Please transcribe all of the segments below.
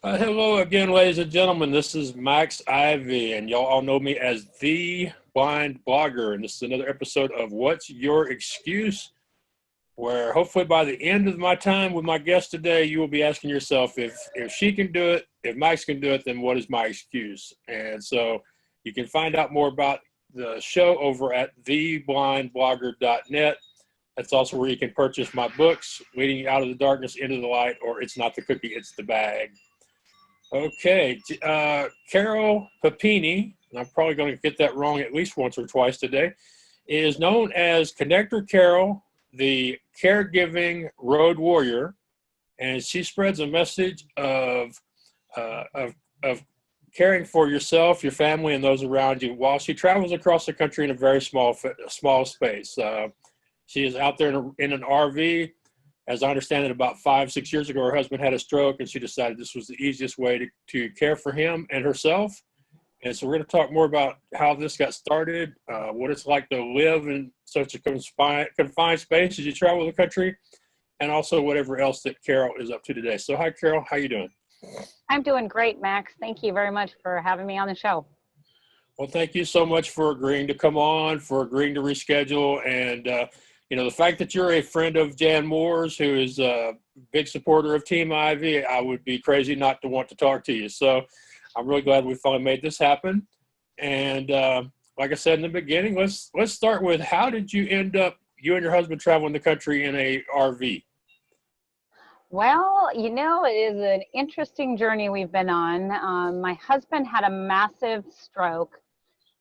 Hello again, ladies and gentlemen. This is Max Ivy, and y'all all know me as the Blind Blogger. And this is another episode of What's Your Excuse? Where hopefully by the end of my time with my guest today, you will be asking yourself, if she can do it, if Max can do it, then what is my excuse? And so you can find out more about the show over at theblindblogger.net. That's also where you can purchase my books, Leading You Out of the Darkness into the Light, or It's Not the Cookie, It's the Bag. Okay, Carol Pepino, and I'm probably going to get that wrong at least once or twice today, is known as Connector Carol, the caregiving road warrior, and she spreads a message of caring for yourself, your family, and those around you while she travels across the country in a very small space. She is out there in an RV. As I understand it, about 5-6 years ago, her husband had a stroke, and she decided this was the easiest way to care for him and herself. And so we're going to talk more about how this got started, what it's like to live in such a confined space as you travel the country, and also whatever else that Carol is up to today. So hi, Carol. How you doing? I'm doing great, Max. Thank you very much for having me on the show. Well, thank you so much for agreeing to come on, for agreeing to reschedule, and the fact that you're a friend of Jan Moore's, who is a big supporter of Team Ivy, I would be crazy not to want to talk to you. So I'm really glad we finally made this happen. And like I said in the beginning, let's start with, how did you end up, you and your husband, traveling the country in a RV? Well, it is an interesting journey we've been on. My husband had a massive stroke.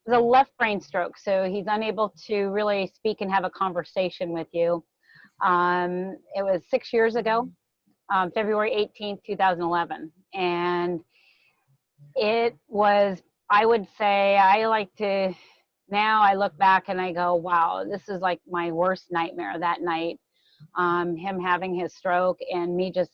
It was a left brain stroke, so he's unable to really speak and have a conversation with you. It was 6 years ago, February 18th, 2011. And it was, I would say, now I look back and I go, wow, this is like my worst nightmare that night. Him having his stroke and me just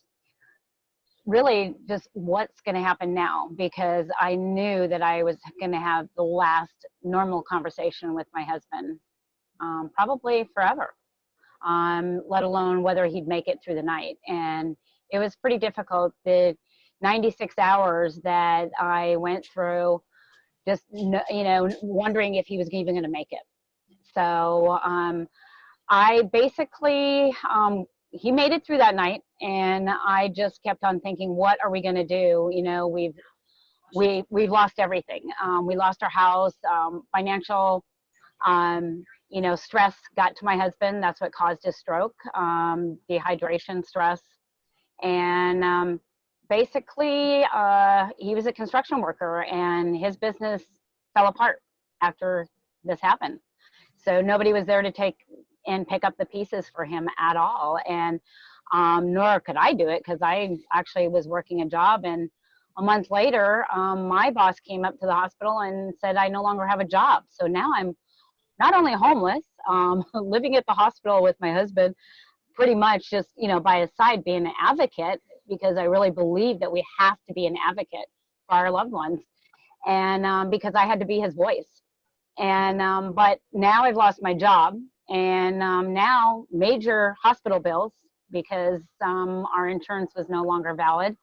what's going to happen now, because I knew that I was going to have the last normal conversation with my husband, probably forever, let alone whether he'd make it through the night. And it was pretty difficult. The 96 hours that I went through, just, wondering if he was even going to make it. So I basically, he made it through that night, and I just kept on thinking, what are we going to do? We've lost everything. We lost our house, financial, stress got to my husband. That's what caused his stroke, dehydration, stress. And basically, he was a construction worker, and his business fell apart after this happened. So nobody was there to take and pick up the pieces for him at all. And nor could I do it, because I actually was working a job. And a month later, my boss came up to the hospital and said I no longer have a job. So now I'm not only homeless, living at the hospital with my husband, pretty much just, by his side, being an advocate, because I really believe that we have to be an advocate for our loved ones. And because I had to be his voice. And but now I've lost my job. And now major hospital bills, because our insurance was no longer valid.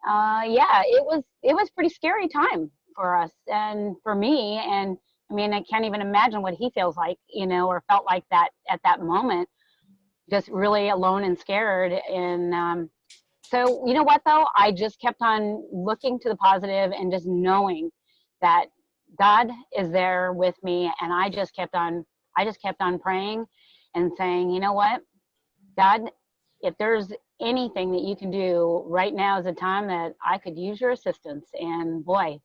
It was pretty scary time for us and for me. And I mean, I can't even imagine what he feels like, or felt like that at that moment, just really alone and scared. And so, you know what, though, I just kept on looking to the positive and just knowing that God is there with me. And I just kept on praying and saying, you know what, God, if there's anything that you can do, right now is a time that I could use your assistance. And boy,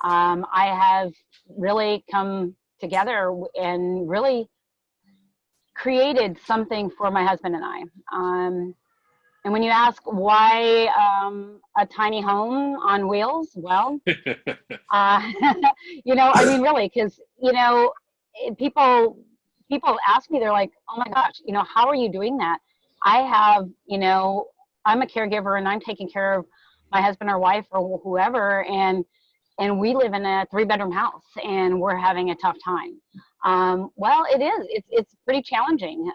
I have really come together and really created something for my husband and I. And when you ask why a tiny home on wheels, well, really, because, people ask me, they're like, oh my gosh, how are you doing that? I have, I'm a caregiver, and I'm taking care of my husband or wife or whoever, and we live in a 3-bedroom house, and we're having a tough time. Well, it's pretty challenging,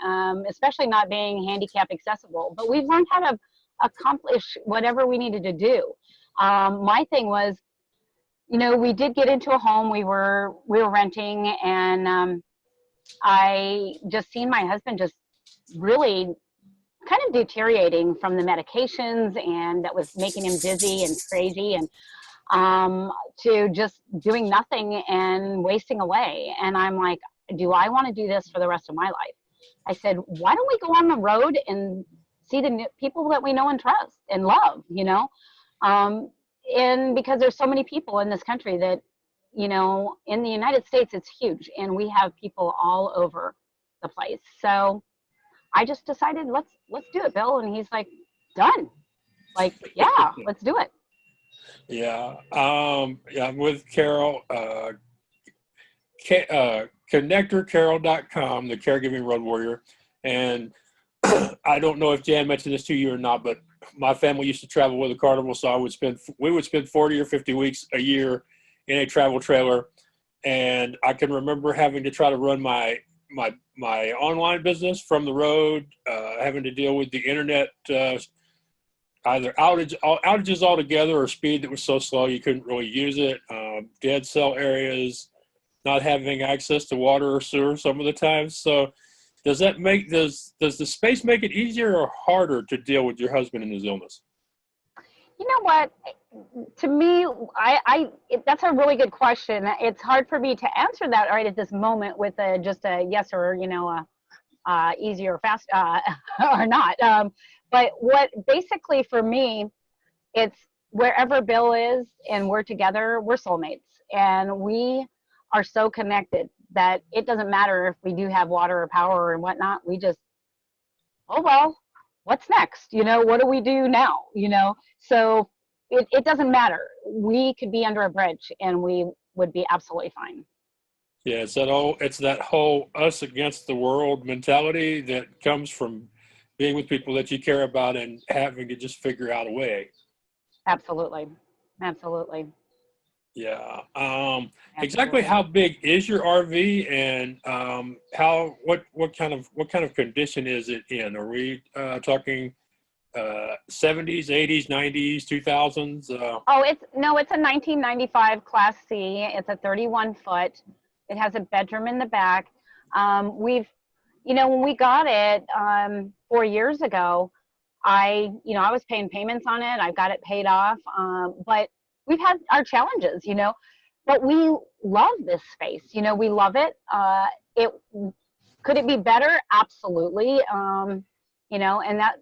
especially not being handicap accessible, but we've learned how to accomplish whatever we needed to do. My thing was, you know, we did get into a home we were renting, and I just seen my husband just really kind of deteriorating from the medications, and that was making him dizzy and crazy, and to just doing nothing and wasting away. And I'm like, do I want to do this for the rest of my life? I said, why don't we go on the road and see the people that we know and trust and love, you know? And because there's so many people in this country that, you know, in the United States, it's huge, and we have people all over the place. So I just decided, let's do it, Bill. And he's like, done. Like, yeah, let's do it. Yeah. Yeah, I'm with Carol. ConnectorCarol.com, the Caregiving Road Warrior. And I don't know if Jan mentioned this to you or not, but my family used to travel with a carnival, so we would spend 40 or 50 weeks a year in a travel trailer. And I can remember having to try to run my online business from the road, having to deal with the internet, either outages altogether or speed that was so slow you couldn't really use it, dead cell areas, not having access to water or sewer some of the times. So does the space make it easier or harder to deal with your husband and his illness? You know what? To me, that's a really good question. It's hard for me to answer that right at this moment with just a yes or, you know, easy or fast or not. But what basically for me, it's wherever Bill is and we're together, we're soulmates, and we are so connected that it doesn't matter if we do have water or power and whatnot. We just, oh, well, what's next? You know, what do we do now? You know, so it doesn't matter. We could be under a bridge and we would be absolutely fine. Yeah, it's that whole us against the world mentality that comes from being with people that you care about and having to just figure out a way. Absolutely. Absolutely. Yeah. Absolutely. Exactly how big is your RV, and what kind of condition is it in? Are we talking 70s, 80s, 90s, 2000s? It's a 1995 Class C. It's a 31 foot. It has a bedroom in the back. When we got it 4 years ago, I was paying payments on it. I got it paid off. But we've had our challenges, but we love this space. We love it. Could it be better? Absolutely. And that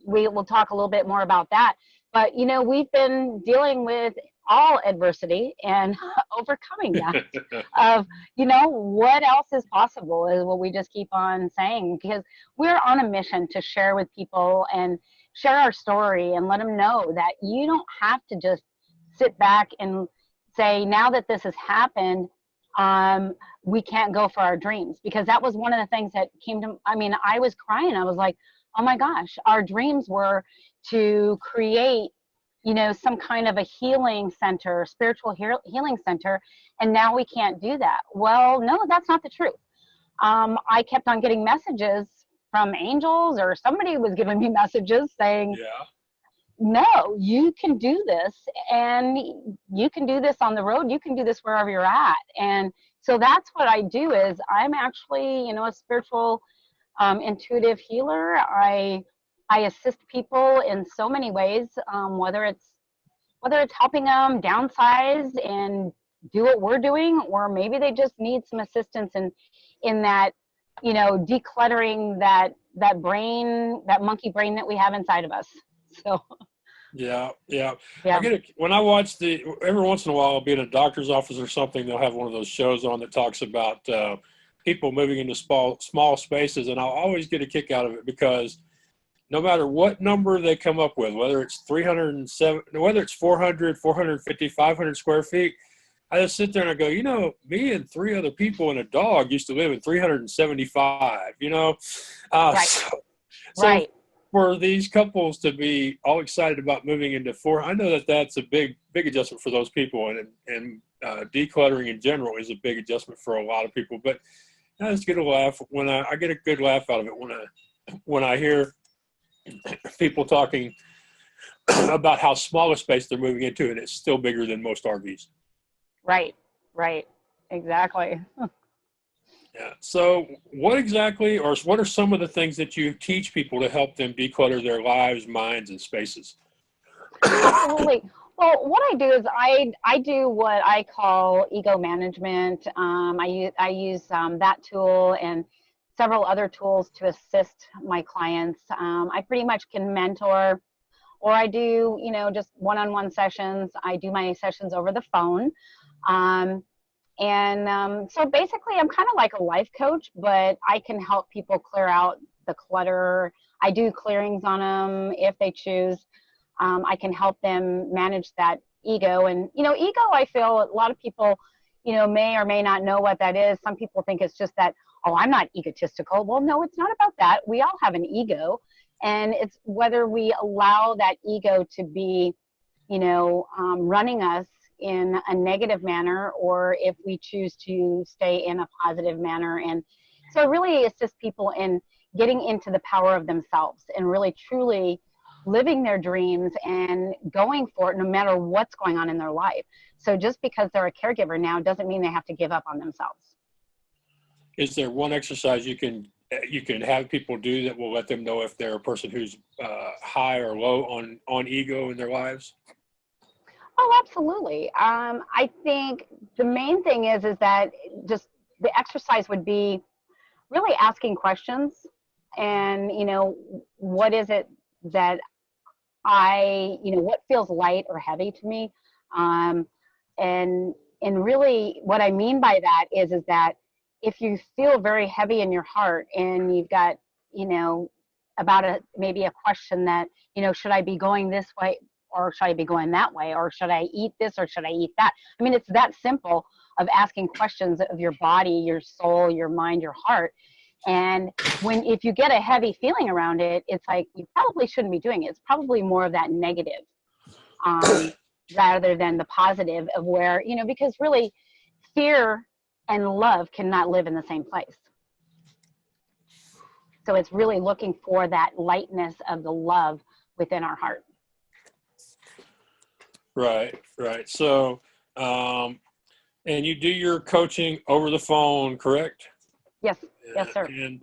we will talk a little bit more about that. But, we've been dealing with all adversity and overcoming that of, what else is possible is what we just keep on saying, because we're on a mission to share with people and share our story and let them know that you don't have to just sit back and say, now that this has happened, we can't go for our dreams. Because that was one of the things that came to, I was crying. I was like, oh my gosh, our dreams were to create, some kind of a healing center, spiritual healing center. And now we can't do that. Well, no, that's not the truth. I kept on getting messages from angels, or somebody was giving me messages saying, yeah, no, you can do this, and you can do this on the road. You can do this wherever you're at. And so that's what I do. Is I'm actually, a spiritual, intuitive healer. I assist people in so many ways, whether it's helping them downsize and do what we're doing, or maybe they just need some assistance in that, decluttering that brain, that monkey brain that we have inside of us. So. Yeah. When I watch every once in a while, I'll be in a doctor's office or something. They'll have one of those shows on that talks about people moving into small spaces, and I'll always get a kick out of it, because no matter what number they come up with, whether it's 307, whether it's 400, 450, 500 square feet, I just sit there and I go, me and three other people and a dog used to live in 375, Right. So Right. for these couples to be all excited about moving into I know that that's a big adjustment for those people, and decluttering in general is a big adjustment for a lot of people. But I just get a laugh I get a good laugh out of it when I hear people talking about how small a space they're moving into, and it's still bigger than most RVs. Right, right, exactly. Yeah. So what exactly, or what are some of the things that you teach people to help them declutter their lives, minds, and spaces? Absolutely. Well, what I do is I do what I call ego management. I use that tool and several other tools to assist my clients. I pretty much can mentor, or I do, just one-on-one sessions. I do my sessions over the phone. Um, so basically, I'm kind of like a life coach, but I can help people clear out the clutter. I do clearings on them if they choose. I can help them manage that ego. And, ego, I feel a lot of people, may or may not know what that is. Some people think it's just that, oh, I'm not egotistical. Well, no, it's not about that. We all have an ego. And it's whether we allow that ego to be, running us in a negative manner, or if we choose to stay in a positive manner. And so it really assists people in getting into the power of themselves and really truly living their dreams and going for it no matter what's going on in their life. So just because they're a caregiver now doesn't mean they have to give up on themselves. Is there one exercise you can have people do that will let them know if they're a person who's high or low on ego in their lives? Oh, absolutely. I think the main thing is that just the exercise would be really asking questions and, what is it that what feels light or heavy to me? Um, and really what I mean by that is that if you feel very heavy in your heart and you've got, about maybe a question that, should I be going this way or should I be going that way? Or should I eat this or should I eat that? I mean, it's that simple of asking questions of your body, your soul, your mind, your heart. And if you get a heavy feeling around it, it's like you probably shouldn't be doing it. It's probably more of that negative rather than the positive of where, because really fear and love cannot live in the same place. So it's really looking for that lightness of the love within our heart. Right. So, and you do your coaching over the phone, correct? Yes, sir. And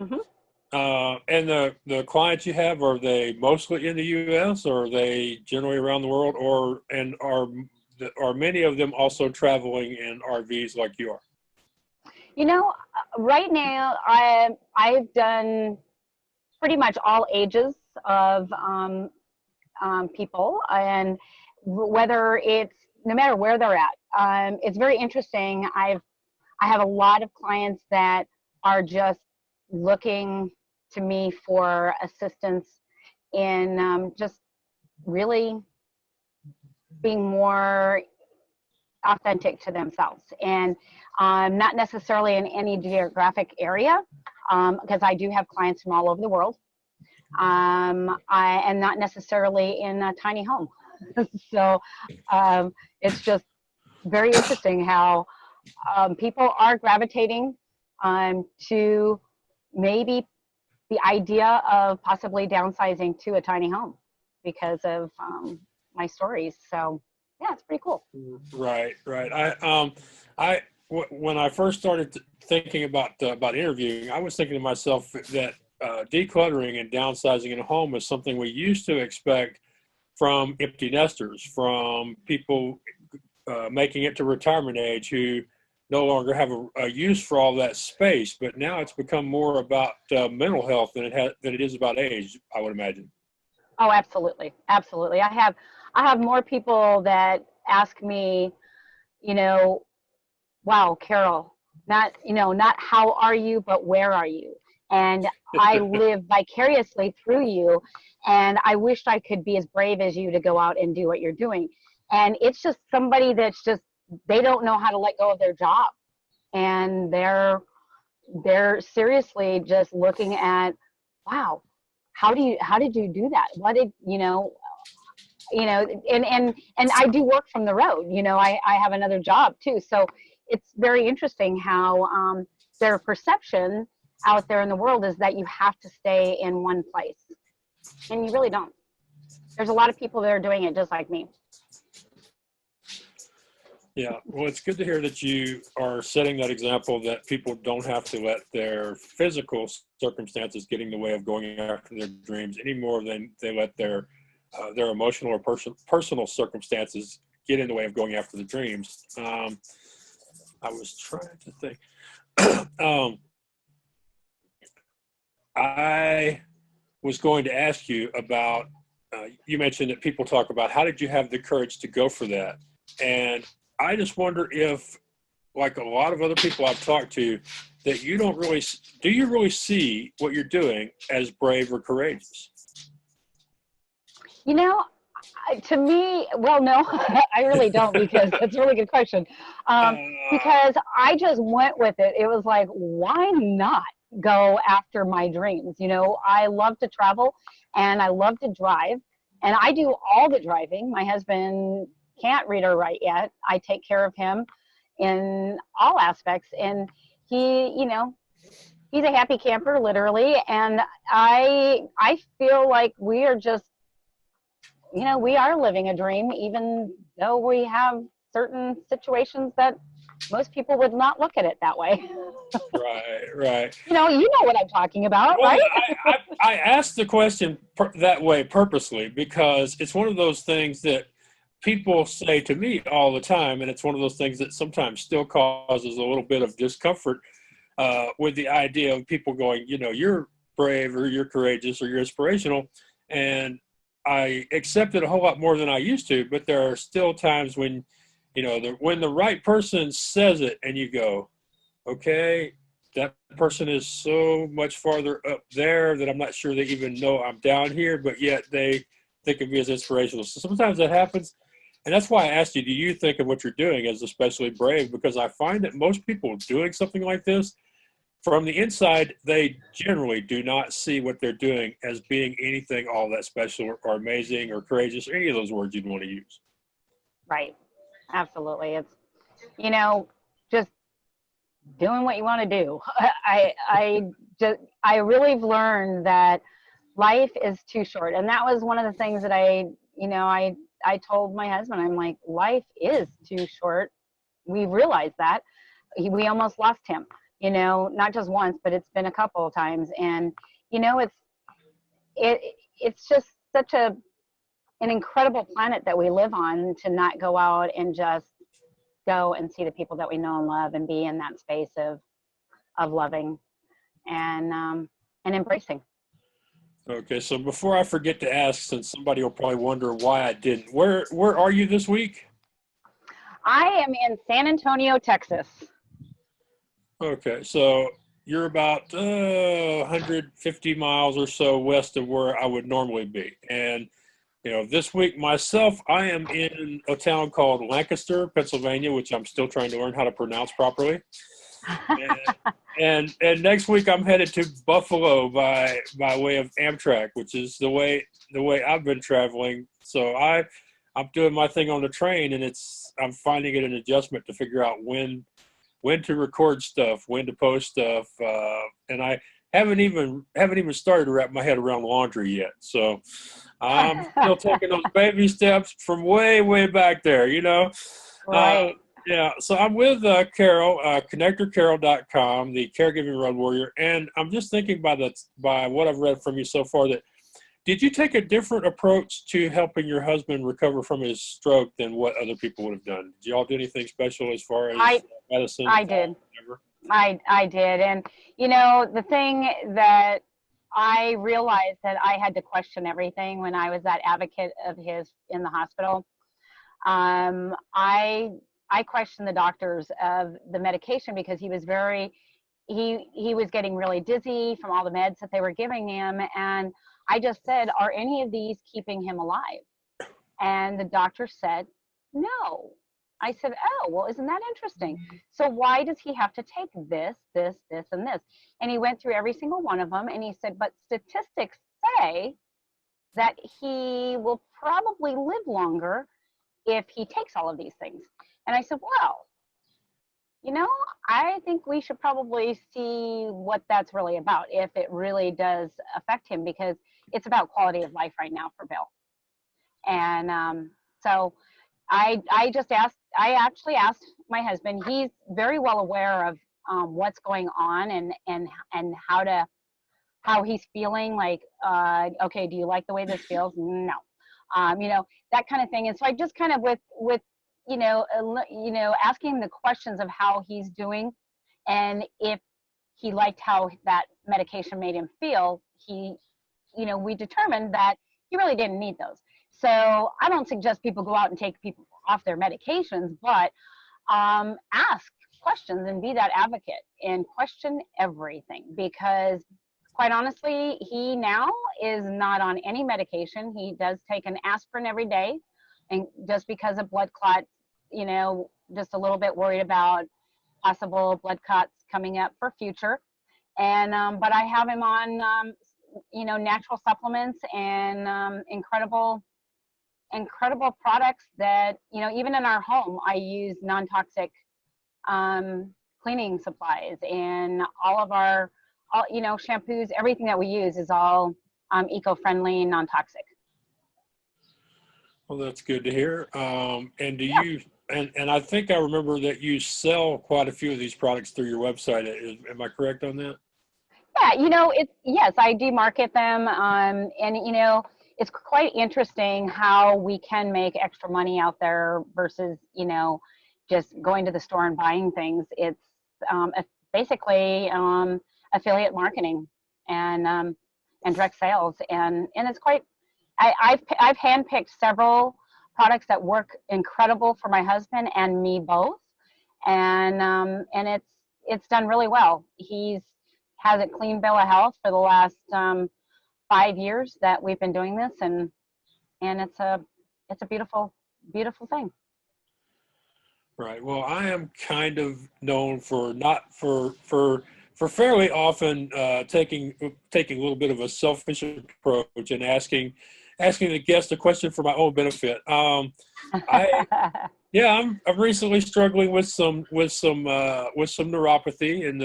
Mm-hmm. and the clients you have, are they mostly in the U.S. or are they generally around the world, are many of them also traveling in RVs like you are? Right now I've done pretty much all ages of people, and whether it's no matter where they're at. It's very interesting. I have a lot of clients that are just looking to me for assistance in just really being more authentic to themselves, and not necessarily in any geographic area, because I do have clients from all over the world. I am not necessarily in a tiny home. So it's just very interesting how people are gravitating to maybe the idea of possibly downsizing to a tiny home because of my stories. So yeah, it's pretty cool. Right. When I first started thinking about interviewing, I was thinking to myself that decluttering and downsizing in a home is something we used to expect from empty nesters, from people making it to retirement age who no longer have a use for all that space. But now it's become more about mental health than it is about age, I would imagine. Oh, absolutely, absolutely. I have more people that ask me, wow, Carol, not how are you, but where are you? And I live vicariously through you, and I wish I could be as brave as you to go out and do what you're doing. And it's just somebody that's just, they don't know how to let go of their job, and they're seriously just looking at, wow, how did you do that? What did and I do work from the road. I have another job too, so it's very interesting how their perception out there in the world is that you have to stay in one place, and you really don't. there's a lot of people that are doing it just like me. Yeah, well, it's good to hear that you are setting that example that people don't have to let their physical circumstances get in the way of going after their dreams any more than they let their emotional or personal circumstances get in the way of going after the dreams. I was trying to think. I was going to ask you about, you mentioned that people talk about how did you have the courage to go for that? And I just wonder if, like a lot of other people I've talked to, that you don't really, do you really see what you're doing as brave or courageous? You know, to me, well, no, I really don't, because that's a really good question. Uh, Because I just went with it. It was like, why not go after my dreams? You know, I love to travel and I love to drive, and I do all the driving. My husband can't read or write yet. I take care of him in all aspects, and he, you know, he's a happy camper, literally. And I feel like we are just, you know, we are living a dream, even though we have certain situations that most people would not look at it that way. right, right. You know what I'm talking about, Well, right? I asked the question that way purposely because it's one of those things that people say to me all the time, and it's one of those things that sometimes still causes a little bit of discomfort with the idea of people going, you know, you're brave or you're courageous or you're inspirational, and I accept it a whole lot more than I used to. But there are still times when, you know, when the right person says it, and you go, okay, that person is so much farther up there that I'm not sure they even know I'm down here, but yet they think of me as inspirational. So sometimes that happens. And that's why I asked you, do you think of what you're doing as especially brave? Because I find that most people doing something like this, from the inside, they generally do not see what they're doing as being anything all that special or amazing or courageous, or any of those words you'd want to use. Right. Absolutely. It's, you know, just doing what you want to do. I really have learned that life is too short. And that was one of the things that I told my husband. I'm like, life is too short. We realized that. We almost lost him, you know, not just once, but it's been a couple of times. And, you know, it's just such an incredible planet that we live on, to not go out and just go and see the people that we know and love and be in that space of loving and embracing. Okay, so before I forget to ask, since somebody will probably wonder why I didn't, where are you this week? I am in San Antonio, Texas. Okay, so you're about 150 miles or so west of where I would normally be. And, you know, this week myself, I am in a town called Lancaster, Pennsylvania, which I'm still trying to learn how to pronounce properly. And next week I'm headed to Buffalo by way of Amtrak, which is the way I've been traveling. So I'm doing my thing on the train, and I'm finding it an adjustment to figure out when to record stuff, when to post stuff, and I haven't even started to wrap my head around laundry yet. So I'm still taking those baby steps from way back there, you know. Right. Yeah, so I'm with Carol, connectorcarol.com, the caregiving road warrior, and I'm just thinking by what I've read from you so far, that did you take a different approach to helping your husband recover from his stroke than what other people would have done? Did y'all do anything special as far as medicine? I did. I did. And, you know, the thing that I realized, that I had to question everything when I was that advocate of his in the hospital. I questioned the doctors of the medication, because he was he was getting really dizzy from all the meds that they were giving him. And I just said, are any of these keeping him alive? And the doctor said, no. I said, oh, well, isn't that interesting? So why does he have to take this, and this? And he went through every single one of them, and he said, but statistics say that he will probably live longer if he takes all of these things. And I said, well, you know, I think we should probably see what that's really about, if it really does affect him, because it's about quality of life right now for Bill. And so I actually asked my husband. He's very well aware of what's going on and how he's feeling. Like, okay, do you like the way this feels? No, that kind of thing. And so I just kind of with asking the questions of how he's doing, and if he liked how that medication made him feel, we determined that he really didn't need those. So I don't suggest people go out and take people off their medications, but ask questions and be that advocate and question everything, because quite honestly, he now is not on any medication. He does take an aspirin every day, and just because of blood clots, just a little bit worried about possible blood clots coming up for future. And but I have him on natural supplements and incredible products that, even in our home, I use non-toxic cleaning supplies, and all of our shampoos, everything that we use is all eco-friendly and non-toxic. Well, that's good to hear. And do Yeah. you, and I think I remember that you sell quite a few of these products through your website. Am I correct on that? Yeah, yes, I do market them. And, it's quite interesting how we can make extra money out there versus, just going to the store and buying things. It's basically affiliate marketing and direct sales. And it's quite, I've handpicked several products that work incredible for my husband and me both. And it's done really well. He's has a clean bill of health for the last 5 years that we've been doing this, and it's a beautiful thing. Right. Well, I am kind of known for not for fairly often taking a little bit of a selfish approach and asking the guest a question for my own benefit. I'm recently struggling with some neuropathy in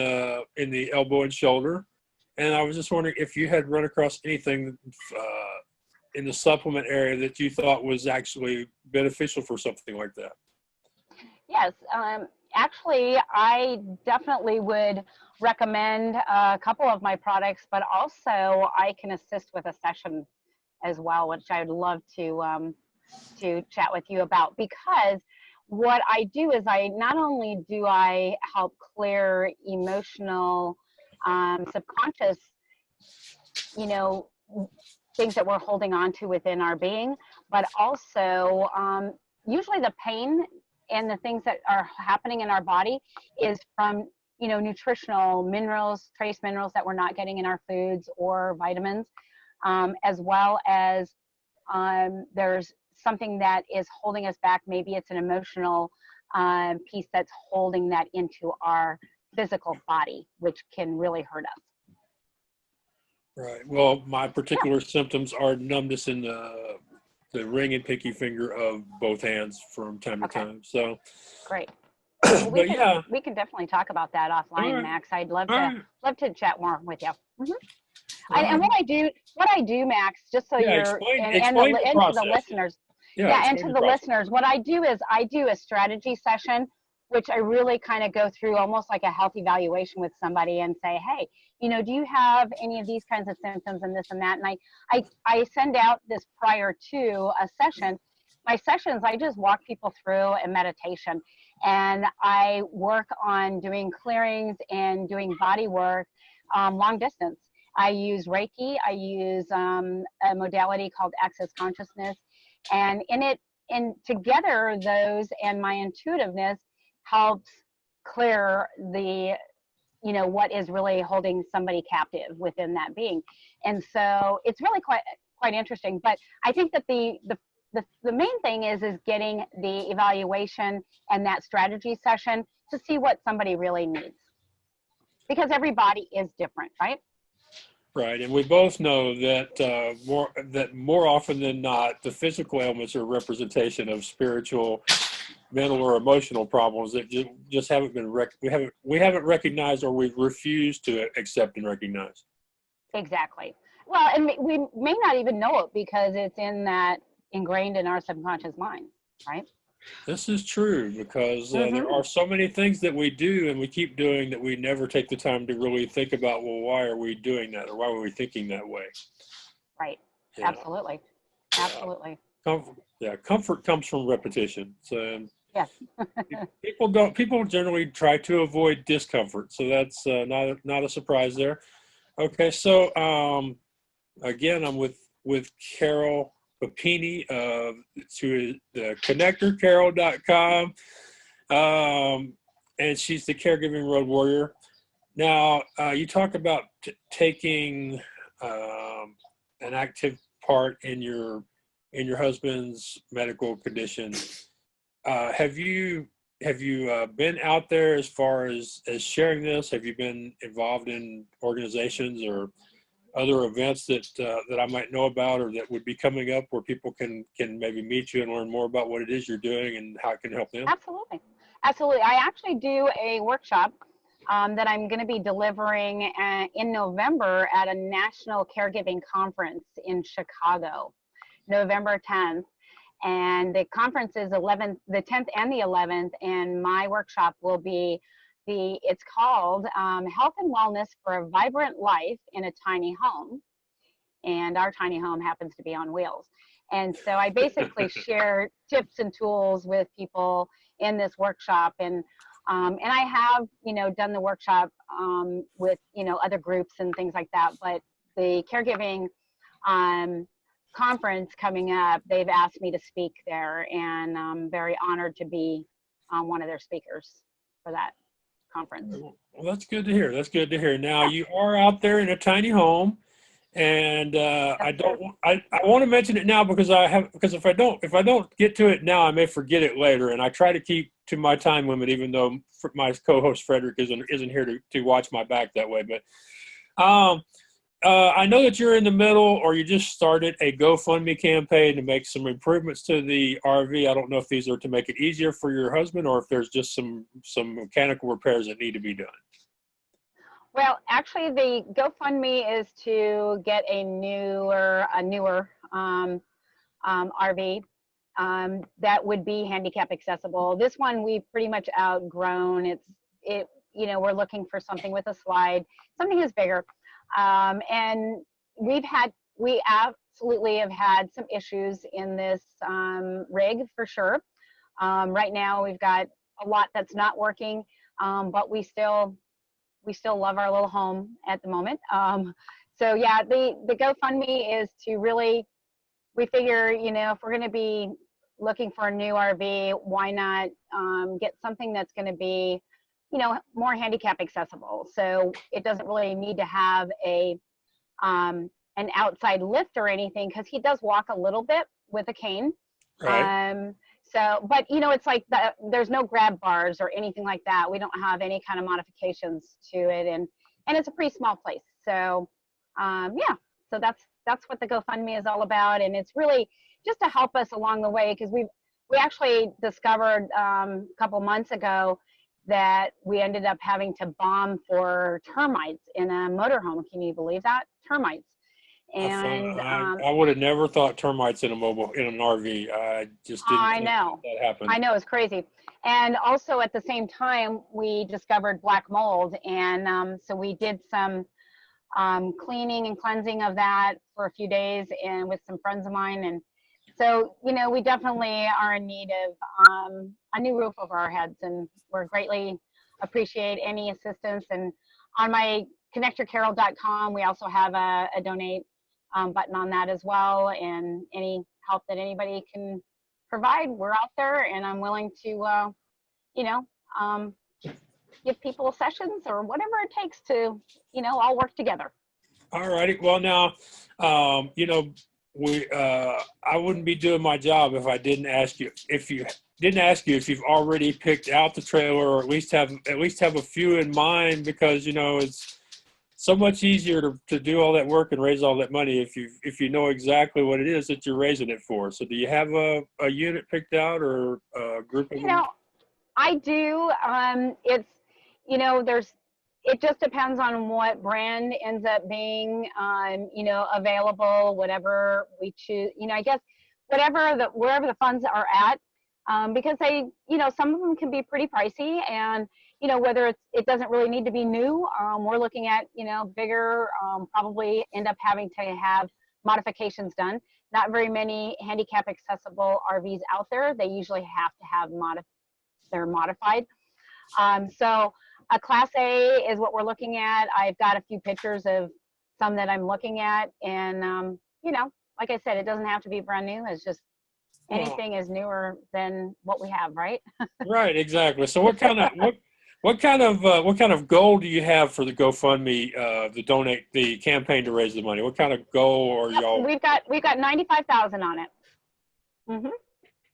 the elbow and shoulder, and I was just wondering if you had run across anything in the supplement area that you thought was actually beneficial for something like that. Yes, actually, I definitely would recommend a couple of my products, but also I can assist with a session as well, which I would love to chat with you about, because what I do is I not only do I help clear emotional, subconscious, things that we're holding on to within our being, but also usually the pain and the things that are happening in our body is from, nutritional minerals, trace minerals that we're not getting in our foods or vitamins, as well as there's something that is holding us back. Maybe it's an emotional piece that's holding that into our physical body, which can really hurt us. Right. Well, my particular symptoms are numbness in the ring and pinky finger of both hands from time to time. So great. Well, we can definitely talk about that offline, right. Max. I'd love to chat more with you. Mm-hmm. Right. And what I do, Max, just so explain to the listeners. And to the listeners, what I do is I do a strategy session, which I really kind of go through almost like a health evaluation with somebody and say, hey, do you have any of these kinds of symptoms and this and that? And I send out this prior to a session. My sessions, I just walk people through a meditation, and I work on doing clearings and doing body work, long distance. I use Reiki. I use a modality called Access Consciousness, and together those and my intuitiveness helps clear the what is really holding somebody captive within that being. And so it's really quite interesting. But I think that the main thing is getting the evaluation and that strategy session to see what somebody really needs, because every body is different, right? Right, and we both know that more often than not, the physical ailments are a representation of spiritual, mental, or emotional problems that just haven't been we haven't recognized, or we've refused to accept and recognize. Exactly. Well, and we may not even know it because it's in that ingrained in our subconscious mind, right? This is true because there Mm-hmm. are so many things that we do and we keep doing that we never take the time to really think about, well, why are we doing that or why are we thinking that way? Right. Yeah. Absolutely. Yeah. Absolutely. Comfort comes from repetition. So Yes. people generally try to avoid discomfort. So that's not a surprise there. Okay. So again, I'm with Carol Pepini to the connectorcarol.com. And she's the caregiving road warrior. Now, you talk about taking an active part in your husband's medical condition. Have you been out there as far as sharing this? Have you been involved in organizations or other events that I might know about or that would be coming up where people can maybe meet you and learn more about what it is you're doing and how it can help them? Absolutely. Absolutely. I actually do a workshop that I'm going to be delivering in November at a national caregiving conference in Chicago, November 10th. And the conference is the 10th and the 11th. And my workshop will be it's called Health and Wellness for a Vibrant Life in a Tiny Home. And our tiny home happens to be on wheels. And so I basically share tips and tools with people in this workshop. And I have, done the workshop with, other groups and things like that. But the caregiving conference coming up, they've asked me to speak there. And I'm very honored to be one of their speakers for that conference. Well, that's good to hear. That's good to hear. Now you are out there in a tiny home. And I don't. I want to mention it now because if I don't get to it now, I may forget it later. And I try to keep to my time limit, even though my co-host Frederick isn't here to watch my back that way. But I know that you're in the middle, or you just started a GoFundMe campaign to make some improvements to the RV. I don't know if these are to make it easier for your husband, or if there's just some mechanical repairs that need to be done. Well, actually, the GoFundMe is to get a newer RV that would be handicap accessible. This one we've pretty much outgrown. We're looking for something with a slide, something that's bigger. And we absolutely have had some issues in this rig for sure. Right now, we've got a lot that's not working, but we still love our little home at the moment. So yeah, the GoFundMe is to really, we figure, if we're going to be looking for a new RV, why not get something that's going to be, more handicap accessible. So it doesn't really need to have an outside lift or anything, because he does walk a little bit with a cane. Right. So, but it's like there's no grab bars or anything like that. We don't have any kind of modifications to it, and it's a pretty small place. So, yeah. So that's what the GoFundMe is all about, and it's really just to help us along the way, because we actually discovered a couple months ago that we ended up having to bomb for termites in a motorhome. Can you believe that? Termites. And I would have never thought termites in an RV. I just didn't think that happened. I know, it's crazy. And also at the same time, we discovered black mold, and so we did some cleaning and cleansing of that for a few days, and with some friends of mine. And so we definitely are in need of a new roof over our heads, and we're greatly appreciate any assistance. And on my connectorcarol.com, we also have a donate button on that as well, and any help that anybody can provide, we're out there, and I'm willing to give people sessions or whatever it takes to all work together. All righty. Well, now I wouldn't be doing my job if I didn't ask you if you've already picked out the trailer, or at least have a few in mind, because it's so much easier to do all that work and raise all that money if you know exactly what it is that you're raising it for. So do you have a unit picked out, or a group of them? I do. It just depends on what brand ends up being available, whatever we choose. I guess wherever the funds are at, because they, some of them can be pretty pricey, and whether it doesn't really need to be new. We're looking at bigger, probably end up having to have modifications done. Not very many handicap accessible RVs out there. They usually have to have they're modified. So a Class A is what we're looking at. I've got a few pictures of some that I'm looking at, and like I said, it doesn't have to be brand new. It's just anything is newer than what we have, right? Right, exactly. So what kind of goal do you have for the GoFundMe, the campaign to raise the money? What kind of goal are y'all? We've got 95,000 on it. Mm-hmm.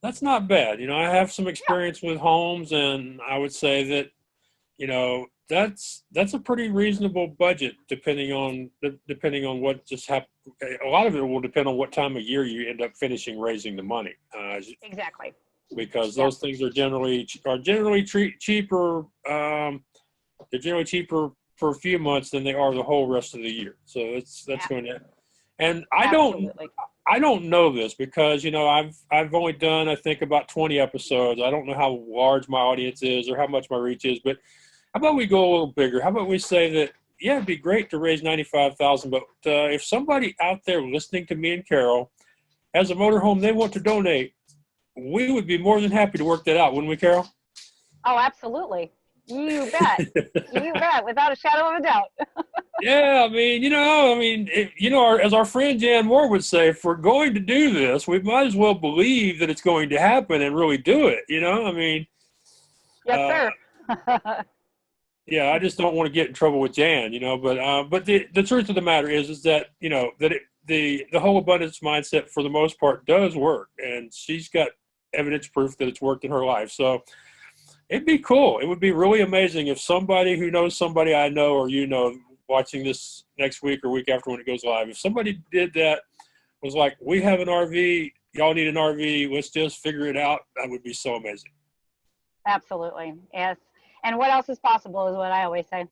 That's not bad. I have some experience with homes, and I would say that, that's a pretty reasonable budget depending on what just happened. A lot of it will depend on what time of year you end up finishing raising the money. Exactly. Because those things are generally cheaper. They're generally cheaper for a few months than they are the whole rest of the year. So that's going to. And I don't know this because I've only done, I think, about 20 episodes. I don't know how large my audience is or how much my reach is, but how about we go a little bigger? How about we say that, yeah, it'd be great to raise 95,000, but if somebody out there listening to me and Carol has a motorhome they want to donate, we would be more than happy to work that out, wouldn't we, Carol? Oh, absolutely. You bet. You bet, without a shadow of a doubt. Yeah, as our friend Jan Moore would say, if we're going to do this, we might as well believe that it's going to happen and really do it. Yes, sir. Yeah, I just don't want to get in trouble with Jan, but the truth of the matter is that, the whole abundance mindset for the most part does work, and she's got evidence proof that it's worked in her life. So it'd be cool. It would be really amazing if somebody who knows somebody I know or watching this next week or week after when it goes live, if somebody did that, was like, we have an RV, y'all need an RV, let's just figure it out, that would be so amazing. Absolutely. Yes. And what else is possible is what I always say.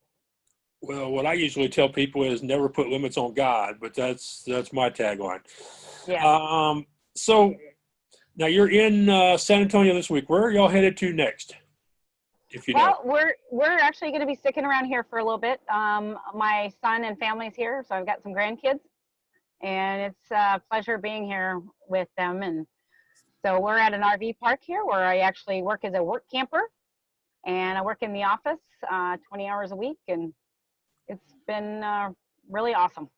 Well, what I usually tell people is never put limits on God, but that's my tagline. Yeah. So now you're in San Antonio this week. Where are y'all headed to next? Well, we're actually going to be sticking around here for a little bit. My son and family's here, so I've got some grandkids, and it's a pleasure being here with them. And so we're at an RV park here where I actually work as a work camper, and I work in the office 20 hours a week, and it's been really awesome.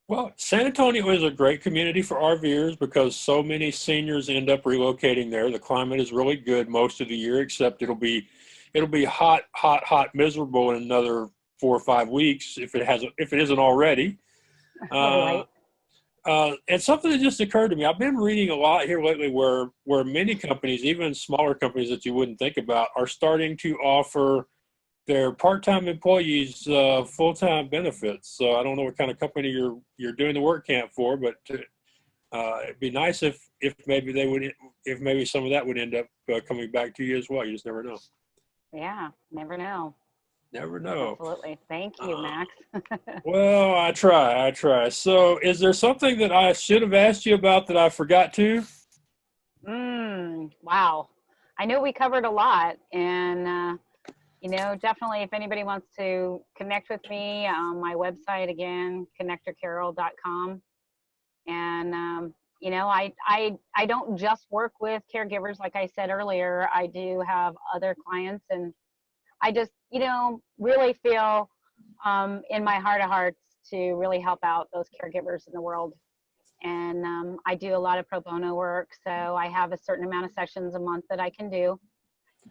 Well, San Antonio is a great community for RVers because so many seniors end up relocating there. The climate is really good most of the year, except it'll be hot, miserable in another 4 or 5 weeks if it isn't already. Right. And something that just occurred to me, I've been reading a lot here lately where many companies, even smaller companies that you wouldn't think about, are starting to offer their part-time employees full-time benefits. So I don't know what kind of company you're doing the work camp for, but it'd be nice if maybe some of that would end up coming back to you as well. You just never know. Yeah, never know. Never know. Absolutely. Thank you, Max. Well, I try. So is there something that I should have asked you about that I forgot to? Wow. I know we covered a lot, and definitely if anybody wants to connect with me, my website again, connectorcarol.com. And I don't just work with caregivers. Like I said earlier, I do have other clients, and I just, really feel in my heart of hearts to really help out those caregivers in the world. And I do a lot of pro bono work. So I have a certain amount of sessions a month that I can do.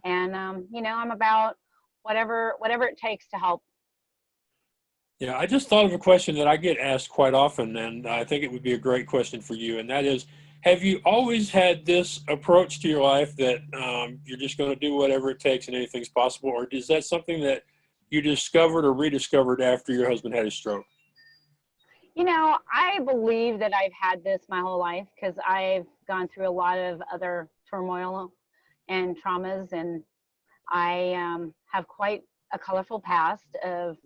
And, I'm about whatever it takes to help. Yeah, I just thought of a question that I get asked quite often, and I think it would be a great question for you, and that is, have you always had this approach to your life that you're just going to do whatever it takes and anything's possible, or is that something that you discovered or rediscovered after your husband had his stroke? I believe that I've had this my whole life because I've gone through a lot of other turmoil and traumas, and I have quite a colorful past of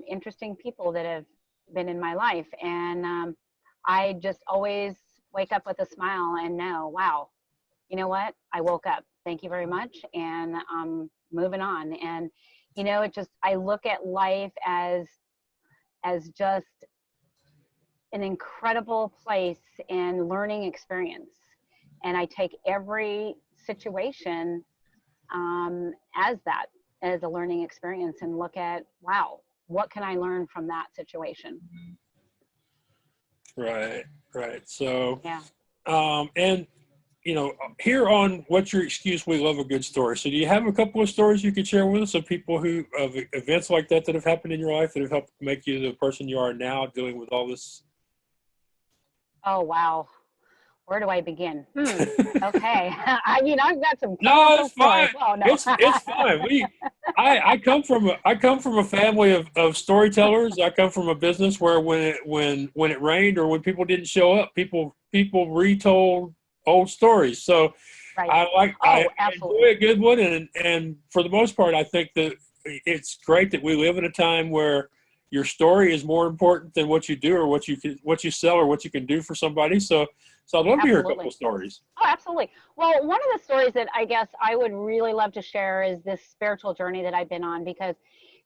interesting people that have been in my life. And I just always wake up with a smile and know, wow, you know what? I woke up. Thank you very much. And I'm moving on. And, you know, it just, I look at life as just an incredible place and learning experience. And I take every situation as that, as a learning experience, and look at, wow, what can I learn from that situation? Right, right. So, Yeah. and you know, here on What's Your Excuse, we love a good story. So, do you have a couple of stories you could share with us of people who, of events like that that have happened in your life that have helped make you the person you are now, dealing with all this? Oh, wow. Where do I begin? Okay. I mean, I've got some No, colorful it's stories. fine. Oh, no. It's fine. I come from a family of storytellers. I come from a business where when it rained or when people didn't show up, people retold old stories. So Right. I Oh, enjoy absolutely. a good one, and for the most part, I think that it's great that we live in a time where your story is more important than what you do or what you sell or what you can do for somebody. So I'd love to hear a couple Absolutely. of stories. Oh, absolutely. Well, one of the stories that I guess I would really love to share is this spiritual journey that I've been on, because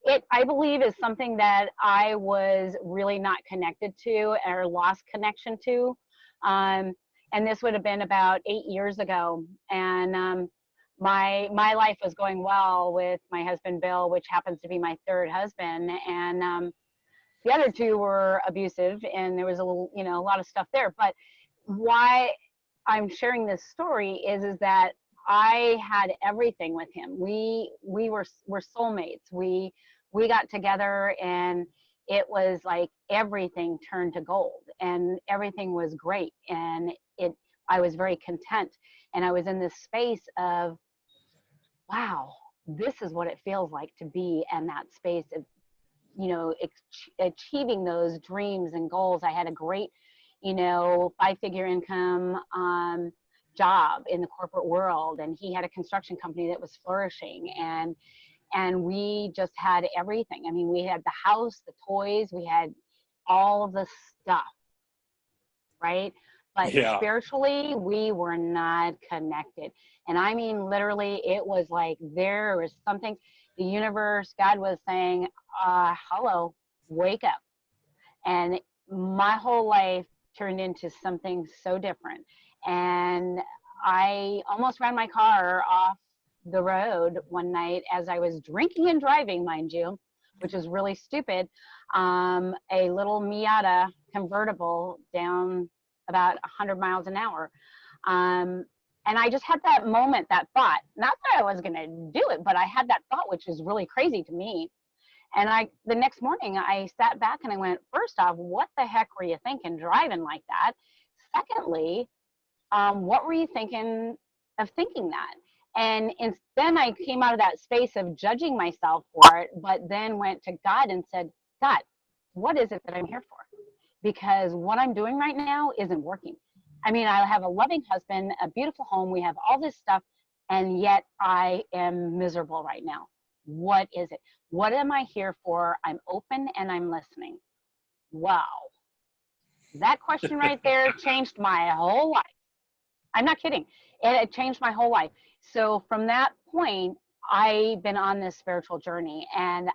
it, I believe, is something that I was really not connected to or lost connection to. Um, and this would have been about 8 years ago. And my life was going well with my husband, Bill, which happens to be my third husband. And the other two were abusive, and there was a little, you know, a lot of stuff there. But why I'm sharing this story is that I had everything with him. We're soulmates. We got together, and it was like everything turned to gold, and everything was great, and it I was very content, and I was in this space of, wow, this is what it feels like to be in that space of, you know, achieving those dreams and goals. I had a great, you know, 5-figure income job in the corporate world, and he had a construction company that was flourishing, and we just had everything. I mean, we had the house, the toys, we had all of the stuff, right? But Yeah. spiritually, we were not connected. And I mean, literally, it was like there was something, the universe, God was saying, hello, wake up. And my whole life turned into something so different. And I almost ran my car off the road one night as I was drinking and driving, mind you, which is really stupid. A little Miata convertible down about 100 miles an hour. Um, and I just had that moment, that thought, not that I was going to do it, but I had that thought, which is really crazy to me. And the next morning, I sat back and I went, first off, what the heck were you thinking driving like that? Secondly, what were you thinking of thinking that? And then I came out of that space of judging myself for it, but then went to God and said, God, what is it that I'm here for? Because what I'm doing right now isn't working. I mean, I have a loving husband, a beautiful home, we have all this stuff, and yet I am miserable right now. What is it? What am I here for? I'm open and I'm listening. Wow. That question right there changed my whole life. I'm not kidding. It changed my whole life. So from that point, I've been on this spiritual journey, and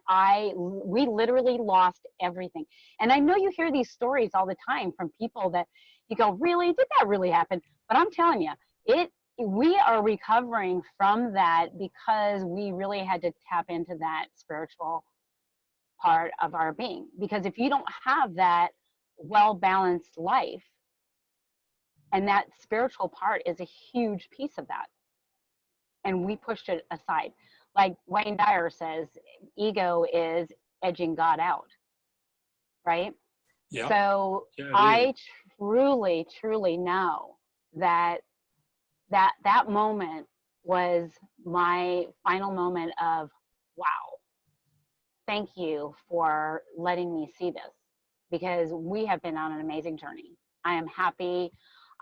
we literally lost everything. And I know you hear these stories all the time from people that you go, really? Did that really happen? But I'm telling you, we are recovering from that because we really had to tap into that spiritual part of our being. Because if you don't have that well balanced life, and that spiritual part is a huge piece of that, and we pushed it aside. Like Wayne Dyer says, ego is edging God out, right? Yeah. So Yeah, it is. I truly, truly know that that moment was my final moment of, wow, thank you for letting me see this, because we have been on an amazing journey. I am happy.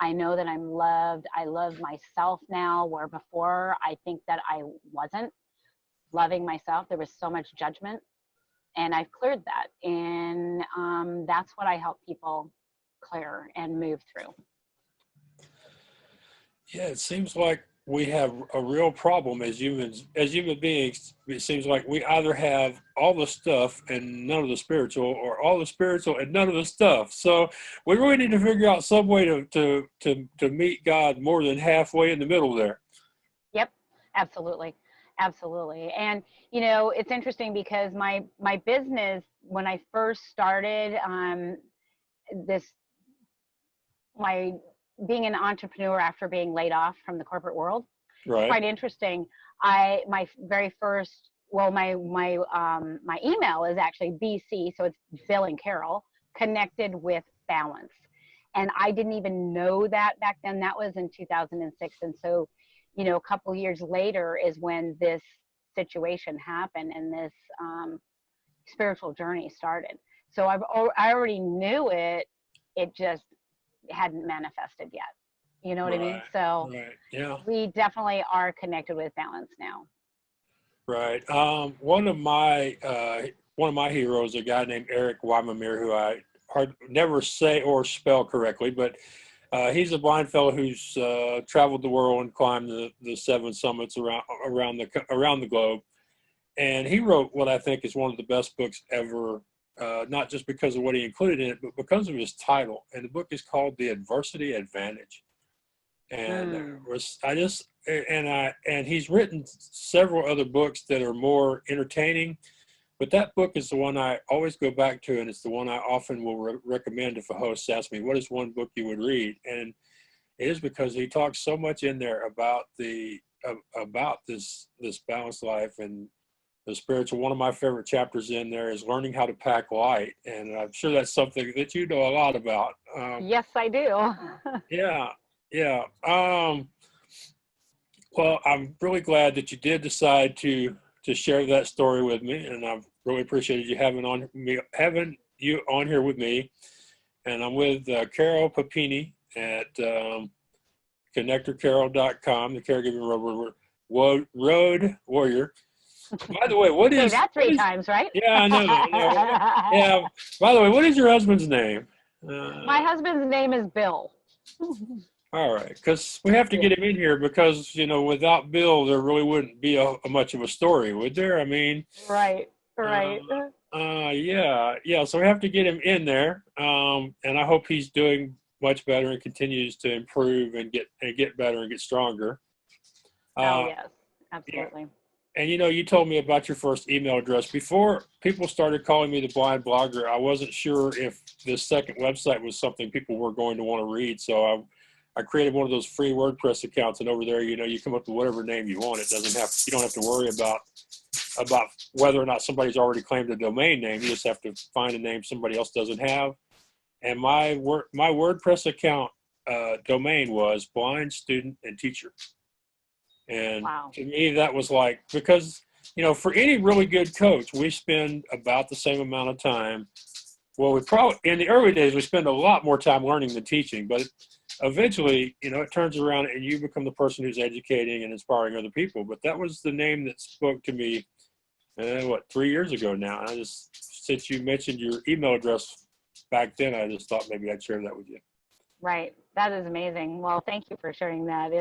I know that I'm loved. I love myself now, where before I think that I wasn't loving myself. There was so much judgment, and I've cleared that. And that's what I help people clear and move through. Yeah, it seems like we have a real problem as human beings. It seems like we either have all the stuff and none of the spiritual, or all the spiritual and none of the stuff. So we really need to figure out some way to meet God more than halfway in the middle there. Yep, absolutely. Absolutely. And it's interesting because my business, when I first started this my being an entrepreneur after being laid off from the corporate world, it's Right. quite interesting. My very first, well, my email is actually BC, so it's Bill and Carol connected with balance, and I didn't even know that back then. That was in 2006, and so a couple years later is when this situation happened and this spiritual journey started. So I already knew it. It just hadn't manifested yet. You know what I mean? Right. So Right. Yeah. we definitely are connected with balance now. Right. One of my heroes, a guy named Eric Wymamere, who I never say or spell correctly, but he's a blind fellow who's traveled the world and climbed the seven summits around the globe. And he wrote what I think is one of the best books ever, not just because of what he included in it, but because of his title. And the book is called The Adversity Advantage. And Mm. and he's written several other books that are more entertaining, but that book is the one I always go back to, and it's the one I often will recommend if a host asks me, what is one book you would read? And it is because he talks so much in there about about this balanced life and the spiritual. One of my favorite chapters in there is learning how to pack light, and I'm sure that's something that you know a lot about. Yes, I do. Yeah, yeah. Well, I'm really glad that you did decide to share that story with me, and I've really appreciated you having you on here with me. And I'm with Carol Pepini at connectorcarol.com, the caregiving road warrior. By the way, Say that what three is? times, right? Yeah, I know. Yeah, yeah. By the way, what is your husband's name? My husband's name is Bill. All right, because we have to Yeah. get him in here because without Bill, there really wouldn't be a much of a story, would there? I mean, Right, uh, right. yeah, yeah. So we have to get him in there, and I hope he's doing much better and continues to improve and get better and get stronger. Oh, Uh, yes, yeah, absolutely. and you told me about your first email address before people started calling me the blind blogger. I wasn't sure if this second website was something people were going to want to read, so I created one of those free WordPress accounts, and over there, you come up with whatever name you want. You don't have to worry about whether or not somebody's already claimed a domain name. You just have to find a name somebody else doesn't have. And my WordPress account domain was blind student and teacher. And Wow. to me, that was like, because for any really good coach, we spend about the same amount of time. Well, we probably in the early days we spend a lot more time learning than teaching, but eventually, it turns around and you become the person who's educating and inspiring other people. But that was the name that spoke to me, 3 years ago now. And since you mentioned your email address back then, I just thought maybe I'd share that with you. Right. That is amazing. Well, thank you for sharing that.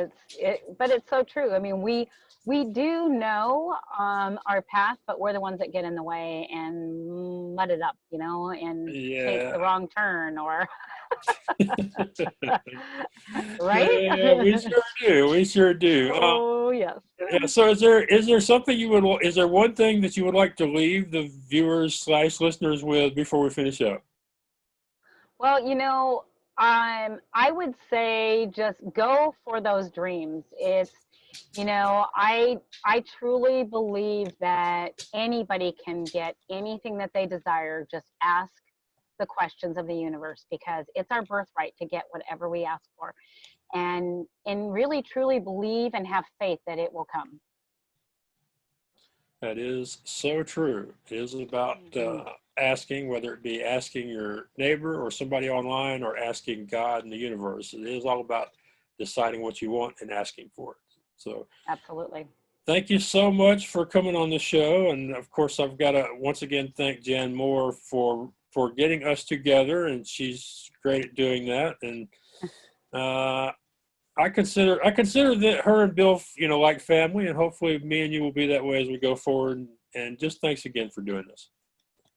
But it's so true. I mean, we do know our path, but we're the ones that get in the way and mud it up, and take Yeah. the wrong turn or right? Yeah, we sure do. We sure do. Oh, yes. Yeah. So is there something is there one thing that you would like to leave the viewers/listeners with before we finish up? Well, I would say just go for those dreams. I truly believe that anybody can get anything that they desire. Just ask the questions of the universe because it's our birthright to get whatever we ask for. And really truly believe and have faith that it will come. That is so true. It is about Mhm. asking, whether it be asking your neighbor or somebody online or asking God and the universe. It is all about deciding what you want and asking for it. So Absolutely. thank you so much for coming on the show. And of course, I've got to once again thank Jan Moore for getting us together, and she's great at doing that. And uh, I consider that her and Bill, like family, and hopefully me and you will be that way as we go forward. And just thanks again for doing this.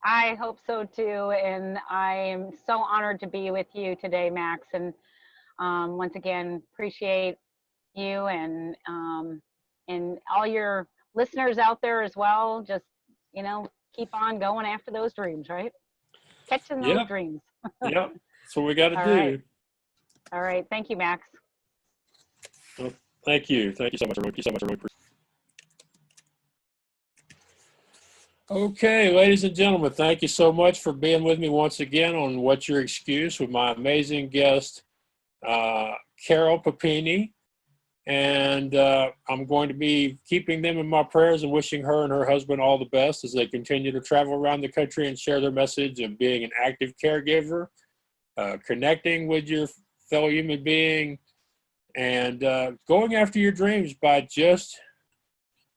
I hope so too, and I'm so honored to be with you today, Max. And once again, appreciate you and all your listeners out there as well. Just keep on going after those dreams, right? Catching those dreams. Yep. That's what we got to do. Right. All right. Thank you, Max. Well, thank you. Thank you so much. I really appreciate it. Okay, ladies and gentlemen, thank you so much for being with me once again on What's Your Excuse with my amazing guest, Carol Pepino. And I'm going to be keeping them in my prayers and wishing her and her husband all the best as they continue to travel around the country and share their message of being an active caregiver, connecting with your fellow human being, and going after your dreams by just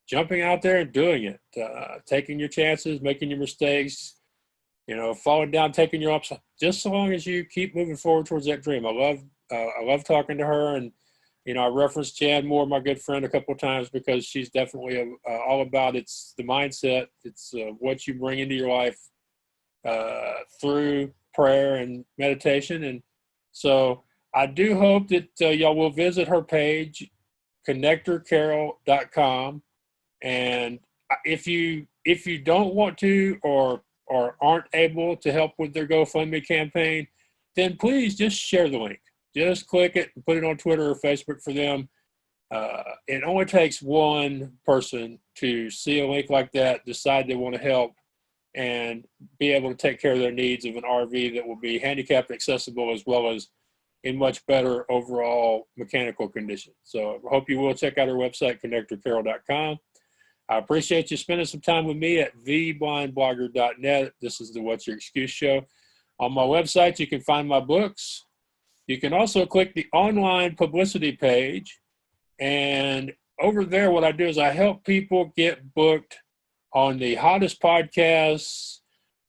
jumping out there and doing it, taking your chances, making your mistakes, falling down, taking your ups, just so long as you keep moving forward towards that dream. I love talking to her, and I referenced Jan Moore, my good friend, a couple of times because she's definitely all about it's the mindset, it's what you bring into your life through prayer and meditation. And so I do hope that y'all will visit her page, connectorcarol.com. And if you don't want to or aren't able to help with their GoFundMe campaign, then please just share the link. Just click it and put it on Twitter or Facebook for them. It only takes one person to see a link like that, decide they want to help, and be able to take care of their needs of an RV that will be handicap accessible as well as in much better overall mechanical condition. So I hope you will check out our website, connectorcarol.com. I appreciate you spending some time with me at theblindblogger.net. This is the What's Your Excuse show. On my website, you can find my books. You can also click the online publicity page. And over there, what I do is I help people get booked on the hottest podcasts,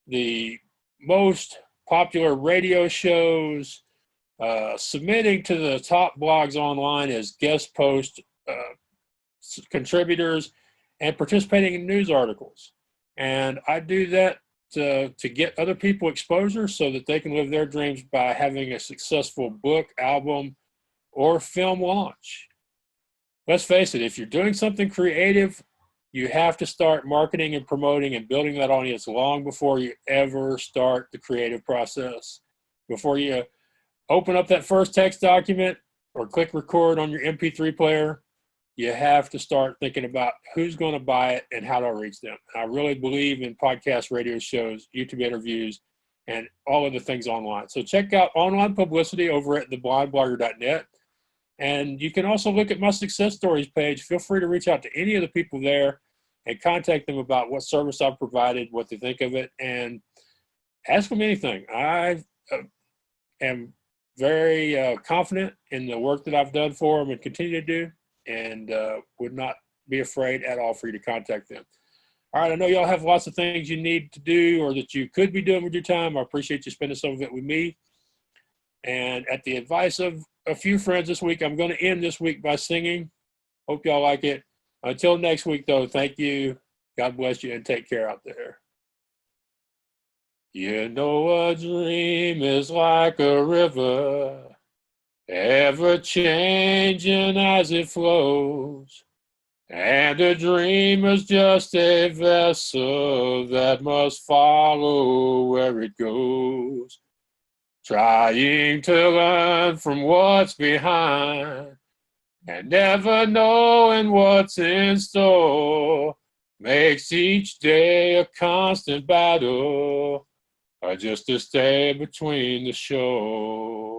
the most popular radio shows, submitting to the top blogs online as guest post contributors, and participating in news articles. And I do that to get other people exposure so that they can live their dreams by having a successful book, album, or film launch. Let's face it, if you're doing something creative, you have to start marketing and promoting and building that audience long before you ever start the creative process. Before you open up that first text document or click record on your MP3 player, you have to start thinking about who's going to buy it and how to reach them. I really believe in podcasts, radio shows, YouTube interviews, and all of the things online. So check out online publicity over at theblindblogger.net. And you can also look at my success stories page. Feel free to reach out to any of the people there and contact them about what service I've provided, what they think of it, and ask them anything. I am very confident in the work that I've done for them and continue to do, and would not be afraid at all for you to contact them. All right, I know y'all have lots of things you need to do or that you could be doing with your time. I appreciate you spending some of it with me. And at the advice of a few friends this week, I'm going to end this week by singing. Hope y'all like it. Until next week, though, thank you. God bless you and take care out there. You know, a dream is like a river, ever changing as it flows. And a dream is just a vessel that must follow where it goes. Trying to learn from what's behind and never knowing what's in store makes each day a constant battle, or just to stay between the shore.